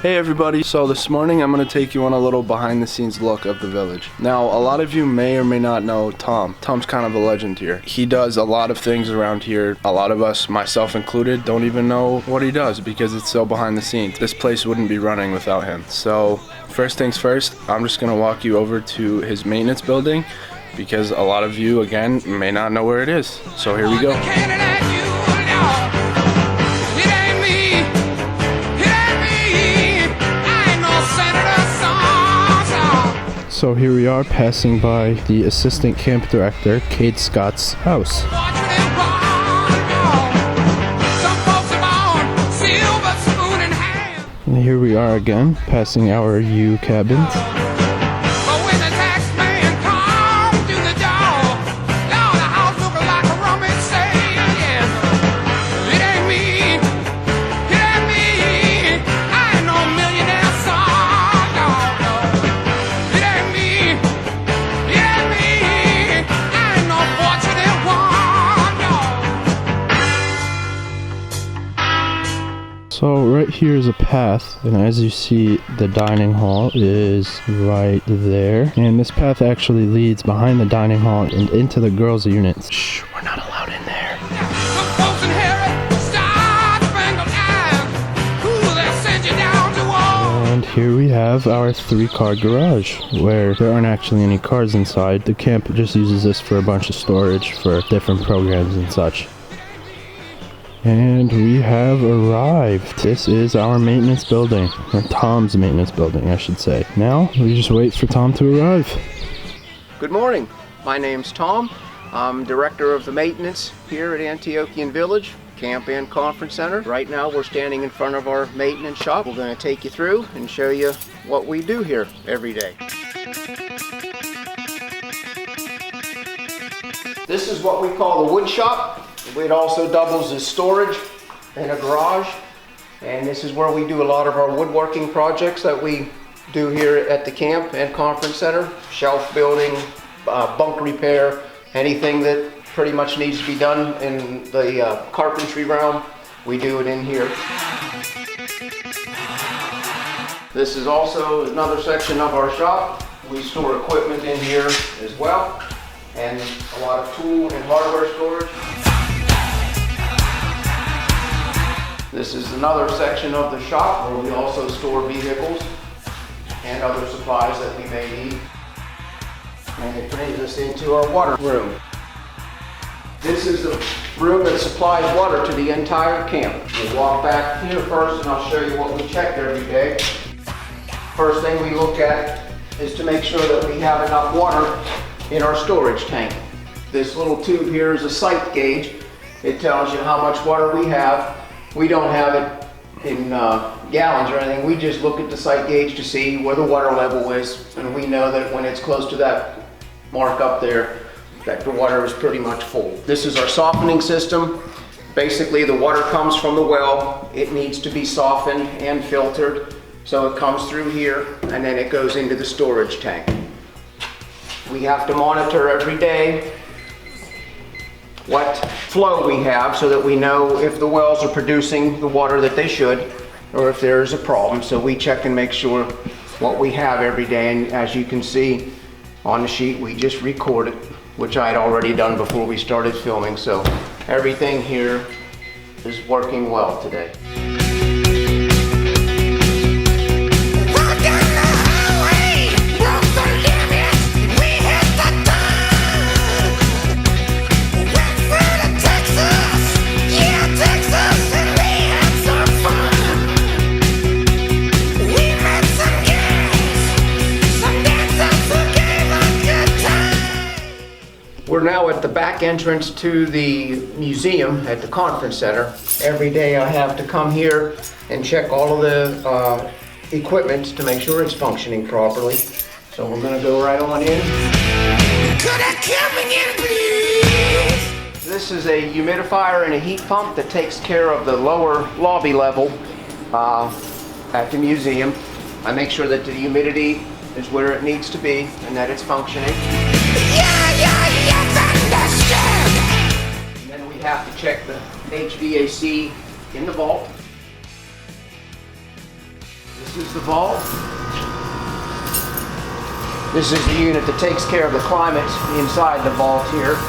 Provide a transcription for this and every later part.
Hey everybody, so this morning I'm going to take you on a little behind the scenes look of the village. Now, a lot of you may or may not know Tom. Tom's kind of a legend here. He does a lot of things around here. A lot of us, myself included, don't even know what he does because it's so behind the scenes. This place wouldn't be running without him. So, first things first, I'm just going to walk you over to his maintenance building because a lot of you, again, may not know where it is. So here we go. So here we are passing by the assistant camp director, Kate Scott's house. And here we are again, passing our U cabins. So right here is a path, and as you see, the dining hall is right there. And this path actually leads behind the dining hall and into the girls' units. Shh, we're not allowed in there. And here we have our 3-car garage, where there aren't actually any cars inside. The camp just uses this for a bunch of storage for different programs and such. And we have arrived. This is our maintenance building, or Tom's maintenance building, I should say. Now, we just wait for Tom to arrive. Good morning. My name's Tom. I'm director of the maintenance here at Antiochian Village, Camp and Conference Center. Right now, we're standing in front of our maintenance shop. We're going to take you through and show you what we do here every day. This is what we call the wood shop. It also doubles as storage and a garage, and this is where we do a lot of our woodworking projects that we do here at the camp and conference center. Shelf building, bunk repair, anything that pretty much needs to be done in the carpentry realm, we do it in here. This is also another section of our shop. We store equipment in here as well, and a lot of tool and hardware storage. This is another section of the shop where we also store vehicles and other supplies that we may need. And it brings us into our water room. This is the room that supplies water to the entire camp. We'll walk back here first and I'll show you what we check every day. First thing we look at is to make sure that we have enough water in our storage tank. This little tube here is a sight gauge. It tells you how much water we have. We don't have it in gallons or anything. We just look at the sight gauge to see where the water level is, and we know that when it's close to that mark up there, that the water is pretty much full. This is our softening system. Basically, the water comes from the well. It needs to be softened and filtered. So it comes through here, and then it goes into the storage tank. We have to monitor every day what flow we have so that we know if the wells are producing the water that they should or if there's a problem. So we check and make sure what we have every day, and as you can see on the sheet, we just record it, which I had already done before we started filming. So everything here is working well today. We're now at the back entrance to the museum at the conference center. Every day I have to come here and check all of the equipment to make sure it's functioning properly. So we're going to go right on in. Could I come in, please? This is a humidifier and a heat pump that takes care of the lower lobby level at the museum. I make sure that the humidity is where it needs to be and that it's functioning. And then we have to check the HVAC in the vault. This This is the vault. This is the unit that takes care of the climate inside the vault here.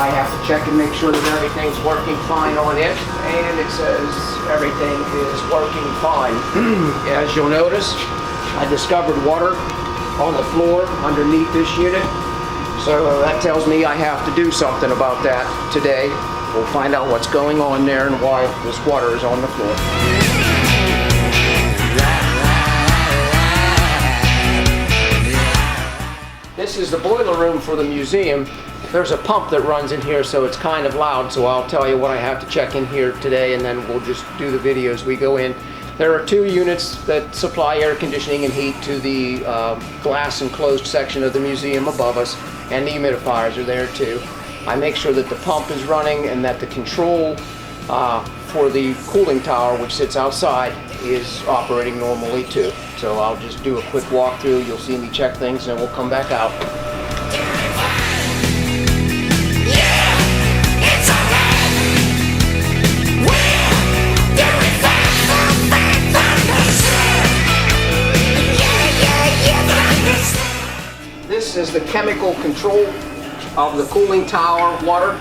I have to check and make sure that everything's working fine on it, and it says everything is working fine. As you'll notice, I discovered water on the floor underneath this unit, so that tells me I have to do something about that today. We'll find out what's going on there and why this water is on the floor. This is the boiler room for the museum. There's a pump that runs in here, so it's kind of loud, so I'll tell you what I have to check in here today, and then we'll just do the video as we go in. There are 2 units that supply air conditioning and heat to the glass enclosed section of the museum above us, and the humidifiers are there too. I make sure that the pump is running and that the control for the cooling tower, which sits outside, is operating normally too. So I'll just do a quick walkthrough. You'll see me check things and we'll come back out. This is the chemical control of the cooling tower water.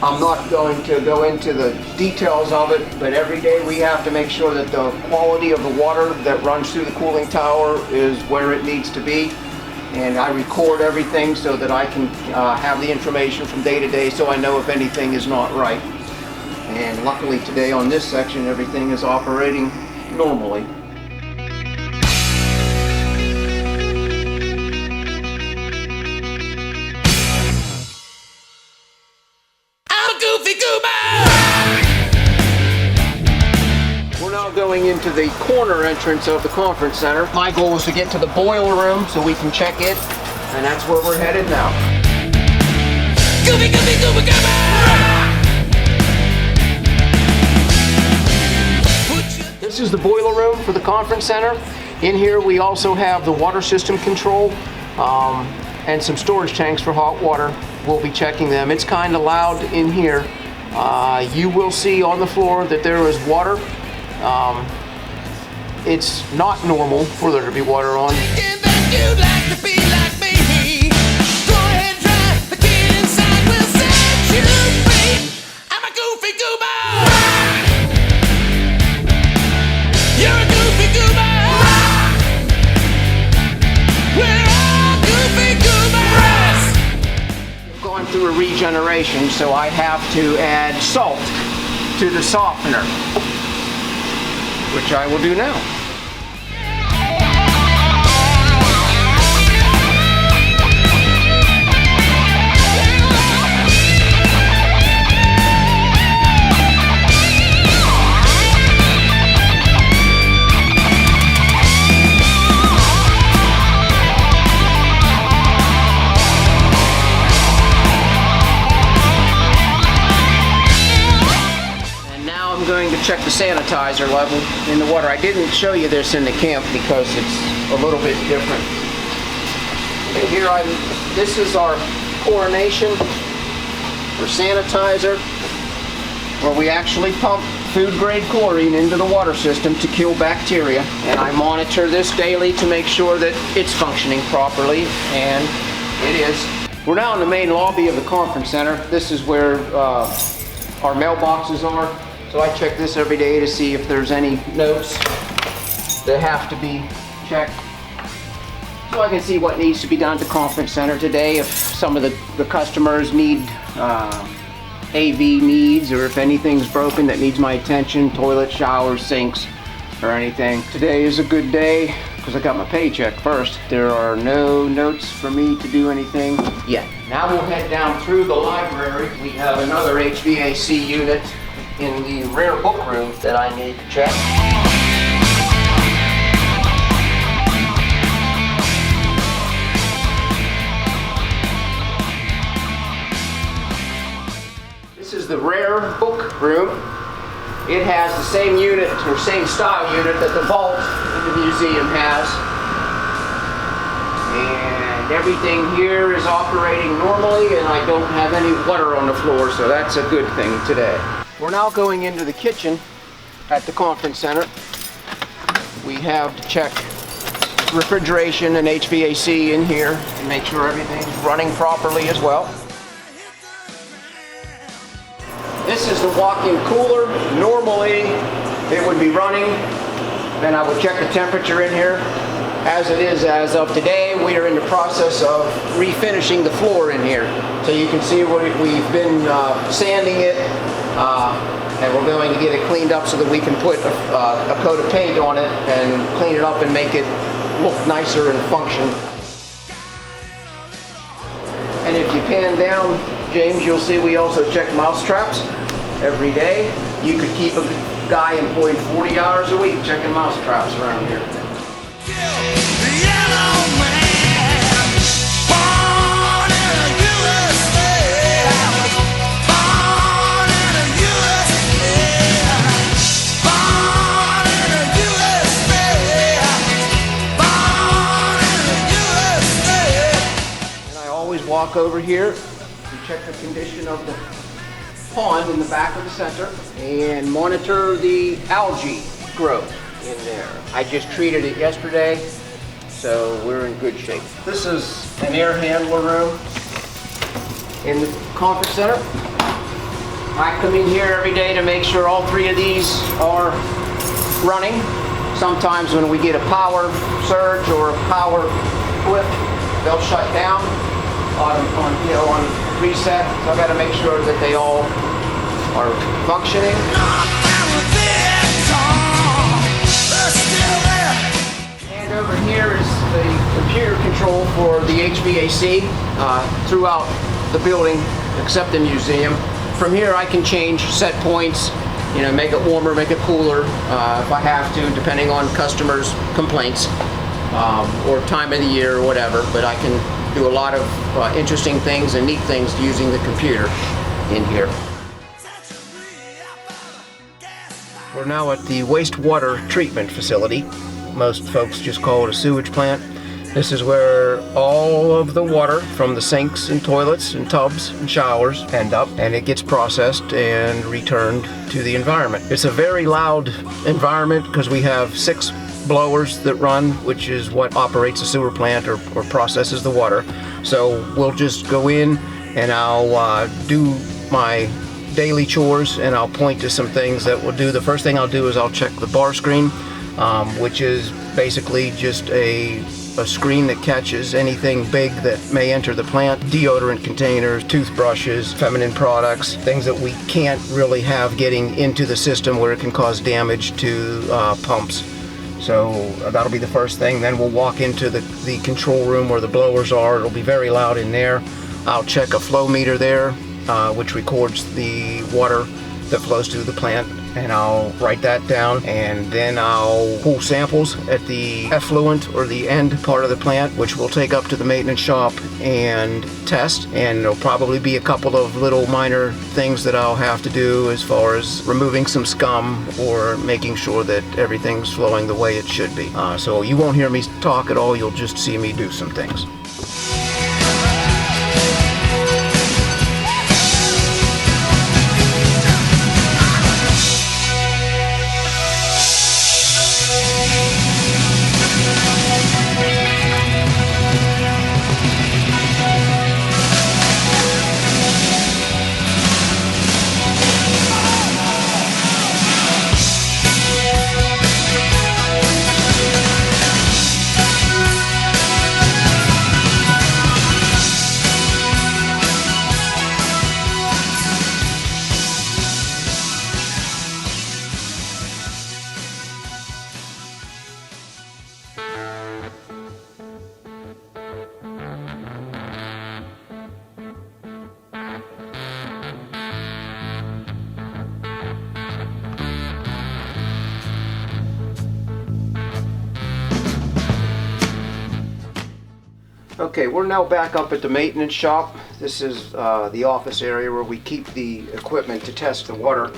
I'm not going to go into the details of it, but every day we have to make sure that the quality of the water that runs through the cooling tower is where it needs to be. And I record everything so that I can have the information from day to day so I know if anything is not right. And luckily today on this section everything is operating normally. Going into the corner entrance of the conference center. My goal is to get to the boiler room so we can check it, and that's where we're headed now. Gooby, gooby, gooby, gooby! This is the boiler room for the conference center. In here we also have the water system control and some storage tanks for hot water. We'll be checking them. It's kind of loud in here. You will see on the floor that there is water. It's not normal for there to be water on. Going through a regeneration, so I have to add salt to the softener, which I will do now. Check the sanitizer level in the water. I didn't show you this in the camp because it's a little bit different. And here this is our chlorination for sanitizer, where we actually pump food grade chlorine into the water system to kill bacteria, and I monitor this daily to make sure that it's functioning properly, and it is. We're now in the main lobby of the conference center. This is where our mailboxes are. So I check this every day to see if there's any notes that have to be checked. So I can see what needs to be done at the conference center today, if some of the customers need AV needs, or if anything's broken that needs my attention, toilet, showers, sinks, or anything. Today is a good day because I got my paycheck first. There are no notes for me to do anything yet. Now we'll head down through the library. We have another HVAC unit in the rare book room that I need to check. This is the rare book room. It has the same unit or same style unit that the vault in the museum has. And everything here is operating normally, and I don't have any water on the floor, so that's a good thing today. We're now going into the kitchen at the conference center. we have to check refrigeration and HVAC in here and make sure everything's running properly as well. This is the walk-in cooler. Normally it would be running, then I would check the temperature in here. As it is as of today, we are in the process of refinishing the floor in here. So you can see we've been sanding it, and we're going to get it cleaned up so that we can put a coat of paint on it and clean it up and make it look nicer and function. And if you pan down, James, you'll see we also check mouse traps every day. You could keep a guy employed 40 hours a week checking mouse traps around here. Walk over here and check the condition of the pond in the back of the center and monitor the algae growth in there. I just treated it yesterday, so we're in good shape. This is an air handler room in the conference center. I come in here every day to make sure all three of these are running. Sometimes when we get a power surge or a power clip, they'll shut down on reset, so I've got to make sure that they all are functioning. And over here is the computer control for the HVAC throughout the building, except the museum. From here I can change set points, make it warmer, make it cooler if I have to, depending on customers' complaints or time of the year or whatever, but I can do a lot of interesting things and neat things using the computer in here. We're now at the wastewater treatment facility. Most folks just call it a sewage plant. This is where all of the water from the sinks and toilets and tubs and showers end up, and it gets processed and returned to the environment. It's a very loud environment because we have 6 blowers that run, which is what operates a sewer plant or processes the water. So we'll just go in and I'll do my daily chores and I'll point to some things that we'll do. The first thing I'll do is I'll check the bar screen, which is basically just a screen that catches anything big that may enter the plant. Deodorant containers, toothbrushes, feminine products, things that we can't really have getting into the system where it can cause damage to pumps. So that'll be the first thing. Then we'll walk into the control room where the blowers are. It'll be very loud in there. I'll check a flow meter there, which records the water that flows through the plant, and I'll write that down, and then I'll pull samples at the effluent or the end part of the plant, which we'll take up to the maintenance shop and test. And there'll probably be a couple of little minor things that I'll have to do as far as removing some scum or making sure that everything's flowing the way it should be. So you won't hear me talk at all, you'll just see me do some things. Okay, we're now back up at the maintenance shop. This is the office area where we keep the equipment to test the water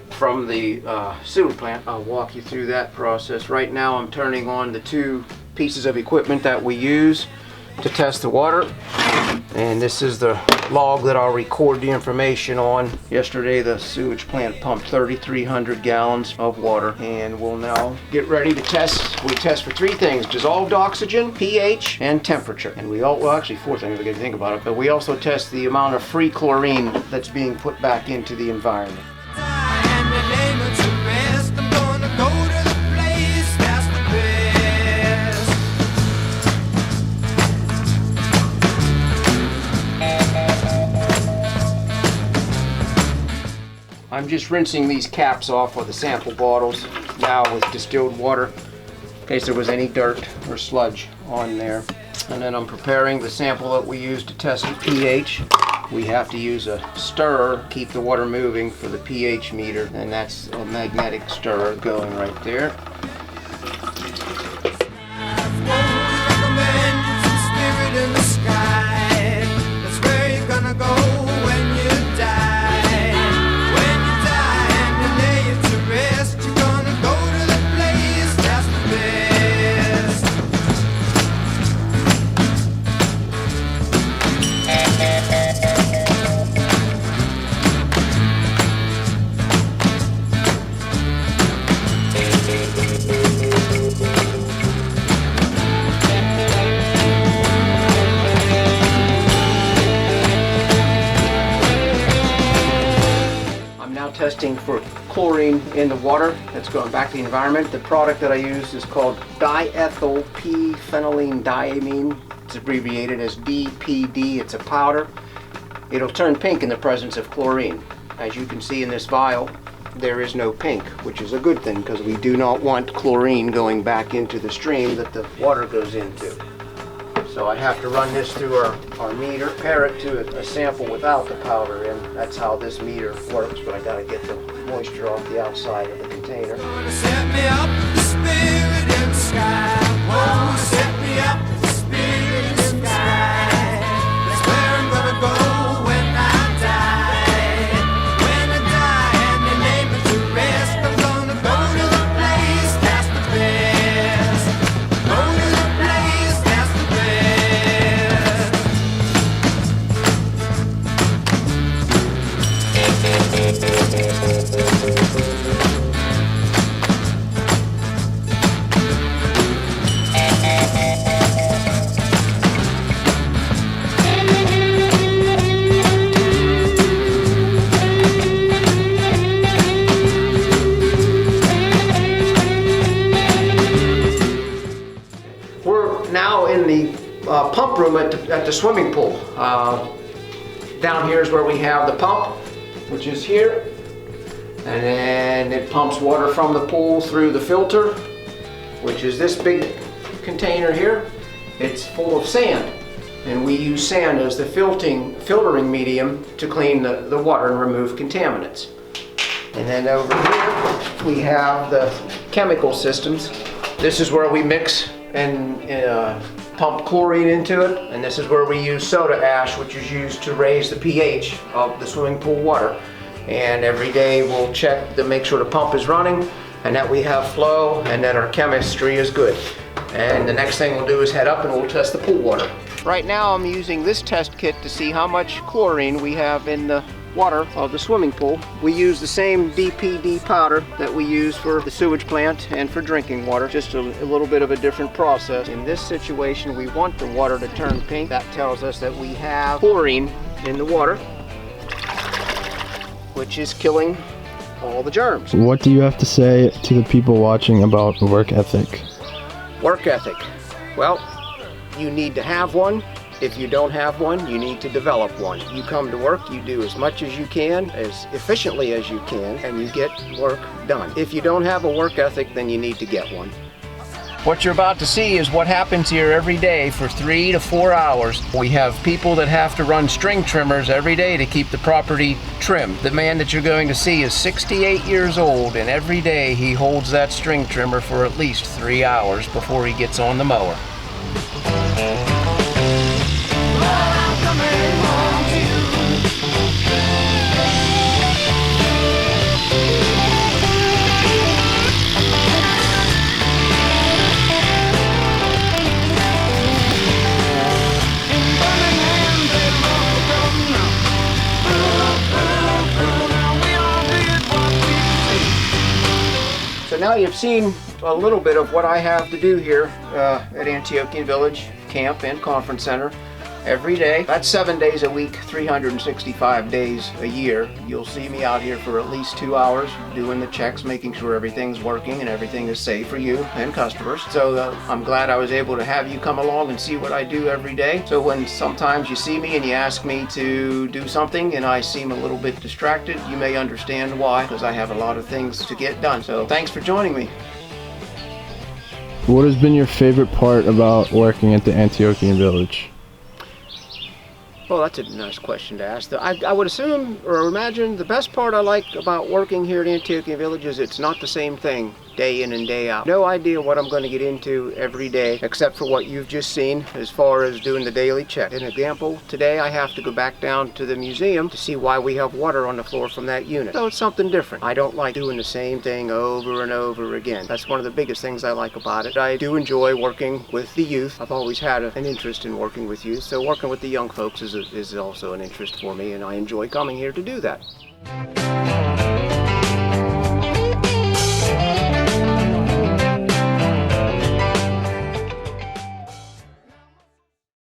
from the sewer plant. I'll walk you through that process. Right now I'm turning on the 2 pieces of equipment that we use. to test the water. And this is the log that I'll record the information on. Yesterday the sewage plant pumped 3,300 gallons of water, and we'll now get ready to test. We test for 3 things: dissolved oxygen, pH, and temperature. And well, actually 4 things if you think about it, but we also test the amount of free chlorine that's being put back into the environment. I'm just rinsing these caps off of the sample bottles now with distilled water in case there was any dirt or sludge on there. And then I'm preparing the sample that we use to test the pH. We have to use a stirrer, keep the water moving for the pH meter, and that's a magnetic stirrer going right there. Testing for chlorine in the water that's going back to the environment. The product that I use is called diethyl p-phenylene diamine. It's abbreviated as DPD. It's a powder. It'll turn pink in the presence of chlorine. As you can see in this vial, there is no pink, which is a good thing because we do not want chlorine going back into the stream that the water goes into. So I have to run this through our meter, compare it to a sample without the powder in. That's how this meter works, but I gotta get the moisture off the outside of the container. Set me up the spirit in the sky. Whoa, set me up the spirit in the sky. That's where I'm gonna go when I die. When I die and they lay me to rest, I'm gonna go to the place that's the best. Go to the place that's the best. We're now in the pump room at the swimming pool. Down here is where we have the pump, which is here, and then it pumps water from the pool through the filter, which is this big container here. It's full of sand, and we use sand as the filtering medium to clean the water and remove contaminants. And then over here we have the chemical systems. This is where we mix and pump chlorine into it, and this is where we use soda ash, which is used to raise the pH of the swimming pool water. And every day we'll check to make sure the pump is running and that we have flow and that our chemistry is good. And the next thing we'll do is head up and we'll test the pool water. Right now I'm using this test kit to see how much chlorine we have in the water of the swimming pool. We use the same DPD powder that we use for the sewage plant and for drinking water, just a little bit of a different process. In this situation, we want the water to turn pink. That tells us that we have chlorine in the water, which is killing all the germs. What do you have to say to the people watching about work ethic? Work ethic. Well, you need to have one. If you don't have one, you need to develop one. You come to work, you do as much as you can, as efficiently as you can, and you get work done. If you don't have a work ethic, then you need to get one. What you're about to see is what happens here every day for 3 to 4 hours. We have people that have to run string trimmers every day to keep the property trimmed. The man that you're going to see is 68 years old, and every day he holds that string trimmer for at least 3 hours before he gets on the mower. Now you've seen a little bit of what I have to do here at Antiochian Village Camp and Conference Center every day. That's 7 days a week, 365 days a year. You'll see me out here for at least 2 hours doing the checks, making sure everything's working and everything is safe for you and customers. So I'm glad I was able to have you come along and see what I do every day. So when sometimes you see me and you ask me to do something and I seem a little bit distracted, you may understand why, because I have a lot of things to get done. So thanks for joining me. What has been your favorite part about working at the Antiochian Village? Well, that's a nice question to ask. I would assume or imagine the best part I like about working here at Antiochian Village is it's not the same thing day in and day out. No idea what I'm going to get into every day except for what you've just seen as far as doing the daily check. An example, today I have to go back down to the museum to see why we have water on the floor from that unit. So it's something different. I don't like doing the same thing over and over again. That's one of the biggest things I like about it. I do enjoy working with the youth. I've always had an interest in working with youth, so working with the young folks is also an interest for me, and I enjoy coming here to do that.